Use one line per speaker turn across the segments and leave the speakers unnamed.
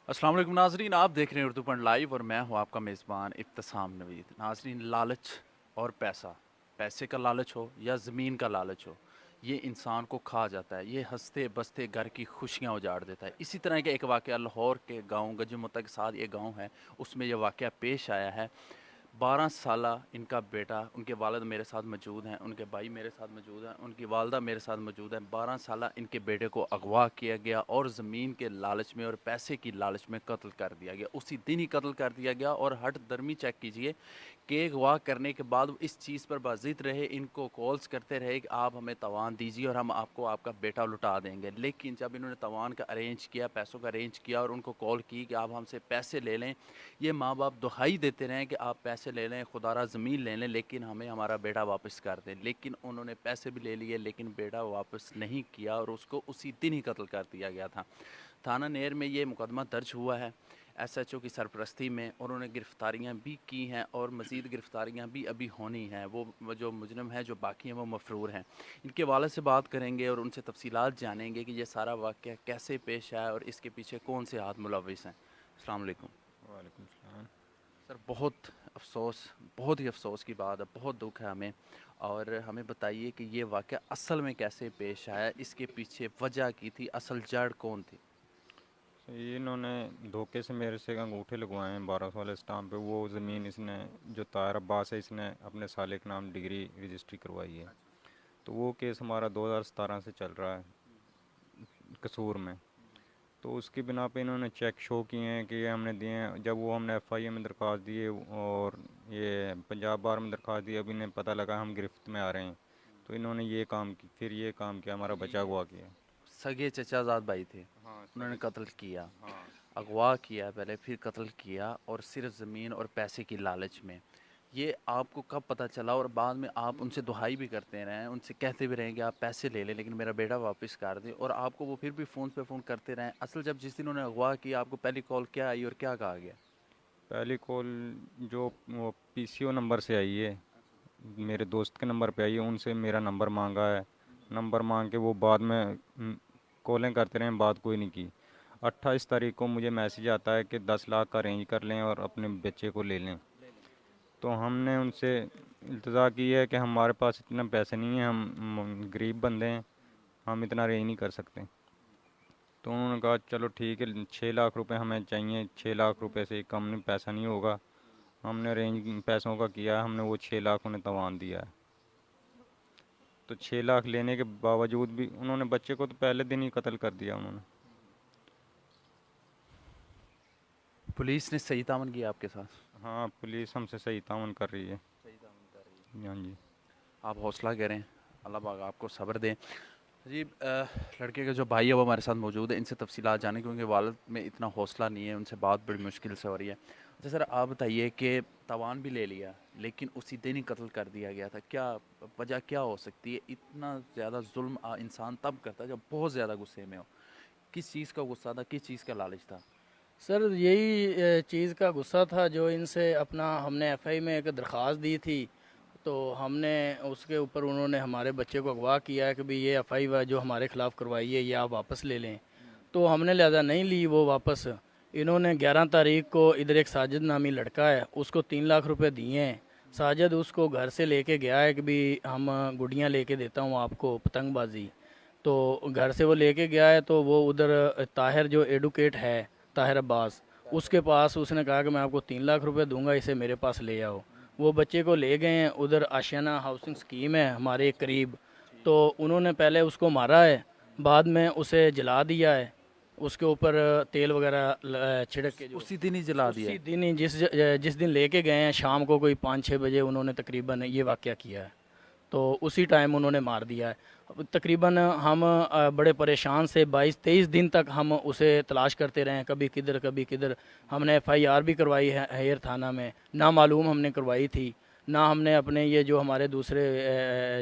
अस्सलाम वालेकुम नाजरीन, आप देख रहे हैं उर्दू पॉइंट लाइव और मैं हूं आपका मेज़बान इब्तिसाम नवीद। नाजरीन, लालच और पैसा, पैसे का लालच हो या ज़मीन का लालच हो, ये इंसान को खा जाता है। ये हंसते बसते घर की खुशियां उजाड़ देता है। इसी तरह का एक वाक़या लाहौर के गांव गजमुत्ता के साथ ये गांव है, उसमें यह वाक़या पेश आया है। 12 साला इनका बेटा, उनके वालिद मेरे साथ मौजूद हैं, उनके भाई मेरे साथ मौजूद हैं, उनकी वालदा मेरे साथ मौजूद हैं। 12 साला इनके बेटे को अगवा किया गया और ज़मीन के लालच में और पैसे की लालच में कत्ल कर दिया गया। उसी दिन ही कत्ल कर दिया गया। और हट दर्मी चेक कीजिए कि अगवा करने के बाद वो इस चीज़ पर बाजिद रहे, इनको कॉल्स करते रहे कि आप हमें तवान दीजिए और हम आपको आपका बेटा लुटा देंगे। लेकिन जब इन्होंने तवान का अरेंज किया, पैसों का अरेंज किया और उनको कॉल की कि आप हमसे पैसे ले लें, ये माँ बाप दुहाई देते रहे कि आप पैसे ले लें, खुदारा ज़मीन ले लें, लेकिन हमें हमारा बेटा वापस कर दें। लेकिन उन्होंने पैसे भी ले लिए, लेकिन बेटा वापस नहीं किया और उसको उसी दिन ही कत्ल कर दिया गया था। थाना नेर में ये मुकदमा दर्ज हुआ है एसएचओ की सरपरस्ती में, और उन्होंने गिरफ़्तारियाँ भी की हैं और मज़ीद गिरफ़्तारियाँ भी अभी होनी हैं। वो जो मुजरम है, जो बाकी हैं, वो मफरूर हैं। इनके वालिद से बात करेंगे और उनसे तफसीलात जानेंगे कि ये सारा वाक़या कैसे पेश आया और इसके पीछे कौन से हाथ मुलविस हैं। अस्सलाम वालेकुम
वालेकुम सलाम।
सर। बहुत ही अफ़सोस की बात है, बहुत दुख है हमें। और हमें बताइए कि ये वाक़या असल में कैसे पेश आया, इसके पीछे वजह की थी, असल जड़ कौन थी?
ये इन्होंने धोखे से मेरे से अंगूठे लगवाए हैं 1200 वाले स्टाम्प पे। वो ज़मीन इसने, जो ताहिर अब्बास है, इसने अपने साले के नाम डिग्री रजिस्ट्री करवाई है। तो वो केस हमारा 2017 से चल रहा है कसूर में। तो उसकी बिना पे इन्होंने चेक शो किए हैं कि ये हमने दिए हैं। जब वो हमने एफआईए में दरख्वास्त दिए और ये पंजाब बार में दरख्वास्त दी, अब इन्हें पता लगा हम गिरफ्त में आ रहे हैं, तो इन्होंने ये काम किया, हमारा बचा हुआ किया।
सगे चचाजाद भाई थे,
हाँ,
उन्होंने
सगे।
कत्ल किया,
हाँ।
अगवा किया पहले, फिर कत्ल किया, और सिर्फ ज़मीन और पैसे की लालच में। ये आपको कब पता चला? और बाद में आप उनसे दुहाई भी करते रहे, उनसे कहते भी रहे कि आप पैसे ले लें लेकिन मेरा बेटा वापस कर दें, और आपको वो फिर भी फ़ोन पे फ़ोन करते रहे। असल जब जिस दिन उन्होंने अगवा किया, आपको पहली कॉल क्या आई और क्या कहा गया?
पहली कॉल जो वो पीसीओ नंबर से आई है, मेरे दोस्त के नंबर पे आई है। उनसे मेरा नंबर मांगा है। नंबर मांग के वो बाद में कॉलें करते रहे, बात कोई नहीं की। 28 तारीख को मुझे मैसेज आता है कि 10 लाख का अरेंज कर लें और अपने बच्चे को ले लें। तो हमने उनसे इल्तजा की है कि हमारे पास इतना पैसे नहीं है, हम गरीब बंदे हैं, हम इतना अरेंज नहीं कर सकते। तो उन्होंने कहा चलो ठीक है, 6 लाख रुपए हमें चाहिए, 6 लाख रुपए से कम नहीं, पैसा नहीं होगा। हमने अरेंज पैसों का किया, हमने वो 6 लाख उन्हें तवान दिया है। तो 6 लाख लेने के बावजूद भी उन्होंने बच्चे को तो पहले दिन ही कत्ल कर दिया उन्होंने।
पुलिस ने सही तामन किया आपके साथ?
हाँ, पुलिस हमसे सही ताउन कर रही है।
सही तामन कर रही है।
हाँ जी।
आप हौसला करें, अल्लाह पाक आपको सब्र दें। जी, लड़के के जो भाई है वो हमारे साथ मौजूद है, इनसे तफसीलात जाने, क्योंकि वालिद में इतना हौसला नहीं है, उनसे बात बड़ी मुश्किल से हो रही है। अच्छा सर, आप बताइए कि तवान भी ले लिया लेकिन उसी दिन ही कत्ल कर दिया गया था, क्या वजह क्या हो सकती है? इतना ज़्यादा जुल्म इंसान तब करता है जब बहुत ज़्यादा गुस्से में हो। किस चीज़ का गुस्सा था, किस चीज़ का लालच था?
सर यही चीज़ का गुस्सा था जो इनसे अपना हमने एफआई में एक दरख्वास्त दी थी। तो हमने उसके ऊपर उन्होंने हमारे बच्चे को अगवा किया है कि भाई ये एफआई जो हमारे ख़िलाफ़ करवाई है ये आप वापस ले लें। तो हमने लिहाजा नहीं ली वो वापस। इन्होंने 11 तारीख को इधर एक साजिद नामी लड़का है, उसको 3 लाख रुपए दिए हैं। साजिद उसको घर से लेके गया है कि भाई हम गुड़ियाँ लेके देता हूँ आपको, पतंगबाजी। तो घर से वो लेके गया है, तो वो उधर ताहिर जो एडवोकेट है, ताहिर अब्बास, उसके पास उसने कहा कि मैं आपको 3 लाख रुपए दूंगा, इसे मेरे पास ले आओ। वो बच्चे को ले गए हैं, उधर आशियाना हाउसिंग स्कीम है हमारे करीब। तो उन्होंने पहले उसको मारा है, बाद में उसे जला दिया है, उसके ऊपर तेल वगैरह छिड़क के। जो
उसी दिन ही जला दिया
उसी
है?
दिन ही जिस दिन लेके गए हैं, शाम को कोई 5-6 बजे उन्होंने तकरीबन ये वाक़या किया है। तो उसी टाइम उन्होंने मार दिया है। अब तकरीबन हम बड़े परेशान से 22-23 दिन तक हम उसे तलाश करते रहे, कभी किधर कभी किधर। हमने एफआईआर भी करवाई है हेयर थाना में, ना मालूम हमने करवाई थी, ना हमने अपने ये जो हमारे दूसरे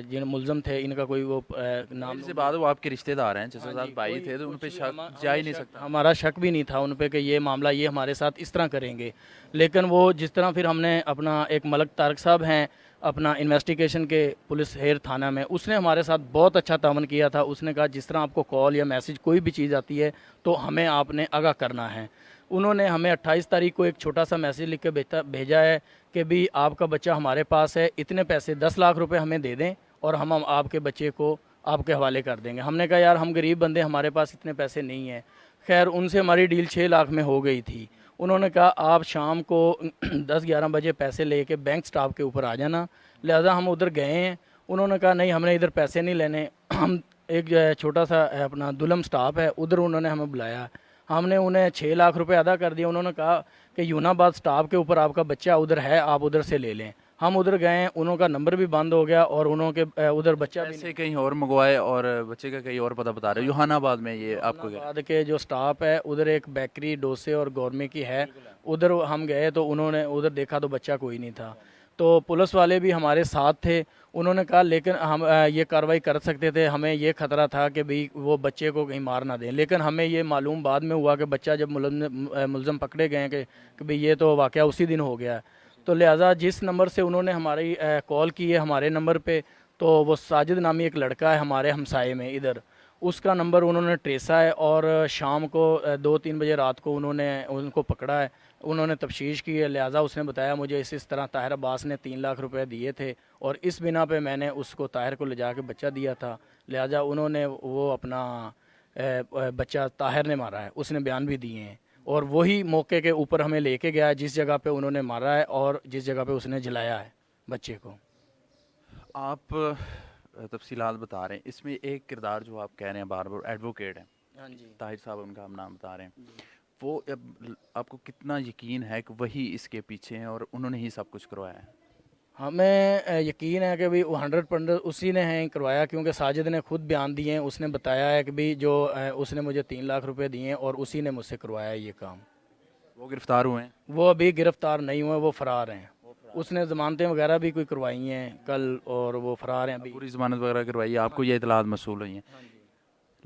जिन मुलजम थे इनका कोई वो नाम
से बाद वो आपके रिश्तेदार हैं,
हाँ
चचा
जी,
भाई
कोई
थे, तो उन पे
कुछ भी
शक जा ही नहीं सकता।
हमारा शक भी नहीं था उन पे कि ये मामला ये हमारे साथ इस तरह करेंगे। लेकिन वो जिस तरह फिर हमने अपना एक मलक तारक साहब हैं अपना इन्वेस्टिगेशन के पुलिस हेर थाना में, उसने हमारे साथ बहुत अच्छा तावन किया था। उसने कहा जिस तरह आपको कॉल या मैसेज कोई भी चीज़ आती है तो हमें आपने आगाह करना है। उन्होंने हमें 28 तारीख को एक छोटा सा मैसेज लिख के भेजा है कि भी आपका बच्चा हमारे पास है, इतने पैसे 10 लाख रुपए हमें दे दें और हम आपके बच्चे को आपके हवाले कर देंगे। हमने कहा यार हम गरीब बंदे, हमारे पास इतने पैसे नहीं हैं। खैर उनसे हमारी डील 6 लाख में हो गई थी। उन्होंने कहा आप शाम को 10-11 बजे पैसे लेके बैंक स्टाफ के ऊपर आ जाना। लिहाजा हम उधर गए हैं। उन्होंने कहा नहीं हमने इधर पैसे नहीं लेने। हम एक छोटा सा अपना दुलम स्टाफ है, उधर उन्होंने हमें बुलाया। हमने उन्हें 6 लाख रुपए अदा कर दिए। उन्होंने कहा कि यूनाबाद स्टाफ के ऊपर आपका बच्चा उधर है, आप उधर से ले लें। हम उधर गए, उनका नंबर भी बंद हो गया और उन्होंने उधर बच्चा भी
पैसे कहीं और मंगवाए और बच्चे का कहीं और पता बता रहे हो। यूहानाबाद में ये आपको क्या?
बाद के जो स्टाफ है उधर एक बेकरी डोसे और गौरमे की है, उधर हम गए तो उन्होंने उधर देखा तो बच्चा कोई नहीं था। तो पुलिस वाले भी हमारे साथ थे। उन्होंने कहा लेकिन हम ये कार्रवाई कर सकते थे, हमें ये खतरा था कि भाई वो बच्चे को कहीं मार ना दें। लेकिन हमें ये मालूम बाद में हुआ कि बच्चा जब मुलज़म पकड़े गए कि भाई ये तो वाक़या उसी दिन हो गया। तो लिहाजा जिस नंबर से उन्होंने हमारी कॉल की है हमारे नंबर पे, तो वो साजिद नामी एक लड़का है हमारे हमसाए में इधर, उसका नंबर उन्होंने ट्रेसा है और शाम को 2-3 बजे रात को उन्होंने उनको पकड़ा है। उन्होंने तफ्तीश की है। लिहाजा उसने बताया मुझे इस तरह ताहिर अब्बास ने 3 लाख रुपए दिए थे और इस बिना पे मैंने उसको ताहिर को ले जा के बच्चा दिया था। लिहाजा उन्होंने वो अपना बच्चा ताहिर ने मारा है, उसने बयान भी दिए हैं। और वही मौके के ऊपर हमें लेके गया है जिस जगह पे उन्होंने मारा है और जिस जगह पे उसने जलाया है बच्चे को।
आप तफसीलात बता रहे हैं, इसमें एक किरदार जो आप कह रहे हैं बार बार एडवोकेट है,
हाँ जी।
ताहिर साहब उनका हम नाम बता रहे हैं, वो आपको कितना यकीन है कि वही इसके पीछे हैं और उन्होंने ही सब कुछ करवाया है?
हमें यकीन है कि भाई 100% उसी ने है करवाया, क्योंकि साजिद ने खुद बयान दिए हैं। उसने बताया है कि भाई जो उसने मुझे 3 लाख रुपए दिए हैं और उसी ने मुझसे करवाया है ये काम।
वो गिरफ्तार हुए हैं?
वो अभी गिरफ्तार नहीं हुए, वो फरार हैं। उसने ज़मानतें वगैरह भी कोई करवाई हैं कल और वो फरार हैं अभी।
पूरी ज़मानत वगैरह करवाई है, आपको ये इतलात मसूल हुई हैं?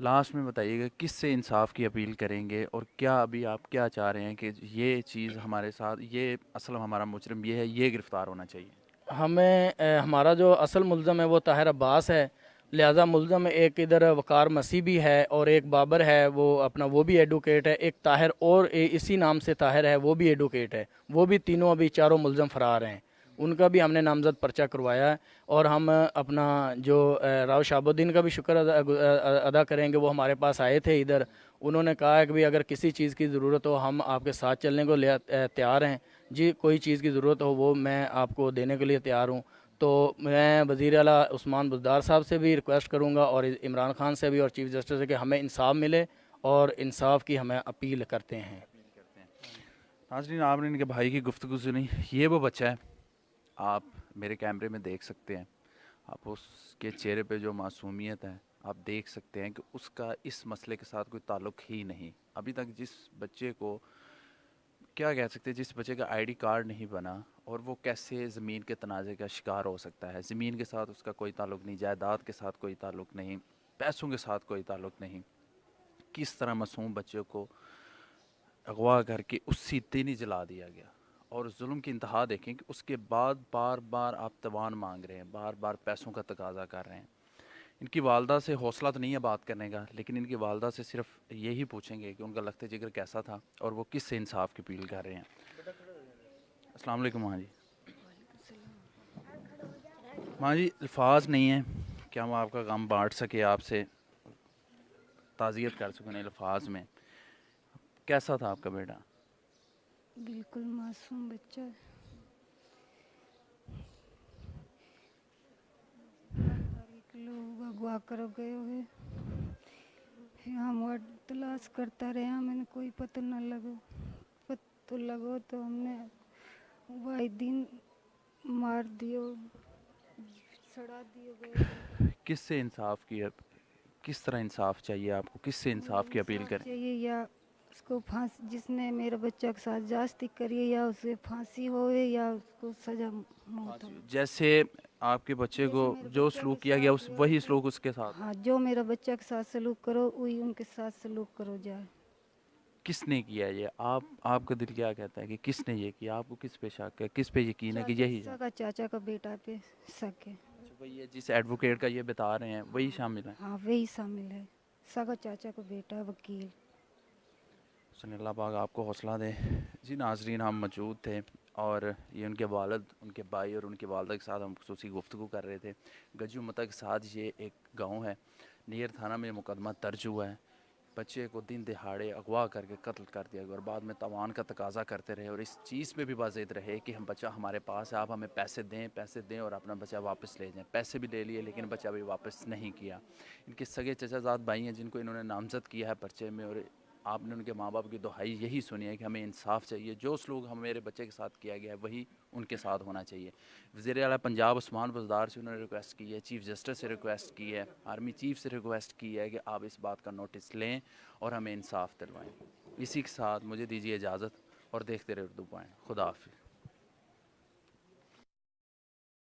लास्ट में बताइएगा किस से इंसाफ की अपील करेंगे और क्या अभी आप क्या चाह रहे हैं कि ये चीज़ हमारे साथ, ये असल हमारा मुजरिम ये है, ये गिरफ्तार होना चाहिए?
हमें हमारा जो असल मुल्ज़म है वो ताहिर अब्बास है। लिहाजा मुल्ज़म एक इधर वकार मसीह भी है और एक बाबर है, वो अपना वो भी एडवोकेट है। एक ताहिर और इसी नाम से ताहिर है, वो भी एडवोकेट है। वो भी तीनों अभी चारों मुल्ज़म फरार हैं। उनका भी हमने नामजद पर्चा करवाया है। और हम अपना जो राव शाहबुद्दीन का भी शुक्र अदा करेंगे, वो हमारे पास आए थे इधर। उन्होंने कहा है कि भाई अगर किसी चीज़ की ज़रूरत हो हम आपके साथ चलने को तैयार हैं जी, कोई चीज़ की ज़रूरत हो वो मैं आपको देने के लिए तैयार हूँ। तो मैं वज़ीर आला उस्मान बुज़दार साहब से भी रिक्वेस्ट करूँगा और इमरान खान से भी और चीफ़ जस्टिस से कि हमें इंसाफ मिले और इंसाफ की हमें अपील करते हैं।
नाज़रीन, आपने इनके भाई की गुफ्तगू सुनी। ये वो बच्चा है, आप मेरे कैमरे में देख सकते हैं। आप उसके चेहरे पे जो मासूमियत है आप देख सकते हैं कि उसका इस मसले के साथ कोई ताल्लुक़ ही नहीं। अभी तक जिस बच्चे को क्या कह सकते हैं, जिस बच्चे का आईडी कार्ड नहीं बना और वो कैसे ज़मीन के तनाज़े का शिकार हो सकता है। ज़मीन के साथ उसका कोई ताल्लुक़ नहीं, जायदाद के साथ कोई ताल्लुक़ नहीं, पैसों के साथ कोई ताल्लुक़ नहीं। किस तरह मासूम बच्चे को अगवा करके उसी दिन ही जला दिया गया। और जुल्म की इंतहा देखें कि उसके बाद बार बार आप तवान मांग रहे हैं, बार बार पैसों का तकाजा कर रहे हैं। इनकी वालदा से हौसला तो नहीं है बात करने का, लेकिन इनकी वालदा से सिर्फ यही पूछेंगे कि उनका लख्त जिगर कैसा था और वो किस से इंसाफ की अपील कर रहे हैं। अस्सलाम वालेकुम माँ जी। माँ जी, अल्फाज नहीं है कि हम आपका गम बांट सके, आपसे ताज़ियत कर सकें अल्फाज में। कैसा था आपका बेटा?
बिल्कुल मासूम बच्चा है। तारीख लोग अगवा कर गए हुए, हम वो तलाश करता रहे, हमें कोई पता न लगो। पता लगो तो हमने वही दिन मार दियो, सड़ा दियो गए।
किससे इंसाफ की, किस तरह इंसाफ चाहिए आपको, किससे इंसाफ की अपील करें?
चाहिए या उसको फांसी, जिसने मेरे बच्चा के साथ जास्ती करी है, या उसे फांसी होवे या उसको सजा मौत हो।
जैसे आपके बच्चे को जो सलूक किया गया उस वही सलूक उसके साथ?
हाँ, जो मेरा बच्चा के साथ सलूक करो वही उनके साथ सलूक करो जाए।
किसने किया ये? आपका दिल क्या कहता है कि किसने ये किया? आपको किस पे शक है, किस पे यकीन है कि यही है?
का चाचा का बेटा पे शक है।
वही है जिस एडवोकेट का ये बता रहे हैं, वही शामिल है?
हाँ, वही शामिल है। सगा चाचा का बेटा वकील।
सुन अल्लाह पाक आपको हौसला दे। जी नाजरीन, हम मौजूद थे और ये उनके वालिद, उनके भाई और उनकी वालदा के साथ हम खुसूसी गुफ्तगू कर रहे थे। गजूमता के साथ ये एक गांव है, नियर थाना में मुकदमा दर्ज हुआ है। बच्चे को दिन दिहाड़े अगवा करके कत्ल कर दिया गया और बाद में तवान का तकाजा करते रहे और इस चीज़ पे भी वाज़ेद रहे कि हम बच्चा हमारे पास है, आप हमें पैसे दें और अपना बच्चा वापस ले जाएं। पैसे भी ले लिए लेकिन बच्चा भी वापस नहीं किया। इनके सगे चचाजाद भाई हैं जिनको इन्होंने नामज़द किया है पर्चे में, और आपने उनके माँ बाप की दुहाई यही सुनी है कि हमें इंसाफ चाहिए, जो सलूक हम मेरे बच्चे के साथ किया गया है वही उनके साथ होना चाहिए। वज़ीर आला पंजाब उस्मान बुज़दार से उन्होंने रिक्वेस्ट की है, चीफ़ जस्टिस से रिक्वेस्ट की है, आर्मी चीफ़ से रिक्वेस्ट की है कि आप इस बात का नोटिस लें और हमें इंसाफ दिलवाएं। इसी के साथ मुझे दीजिए इजाज़त और देखते रहे उर्दू पॉइंट। खुदा हाफिज़।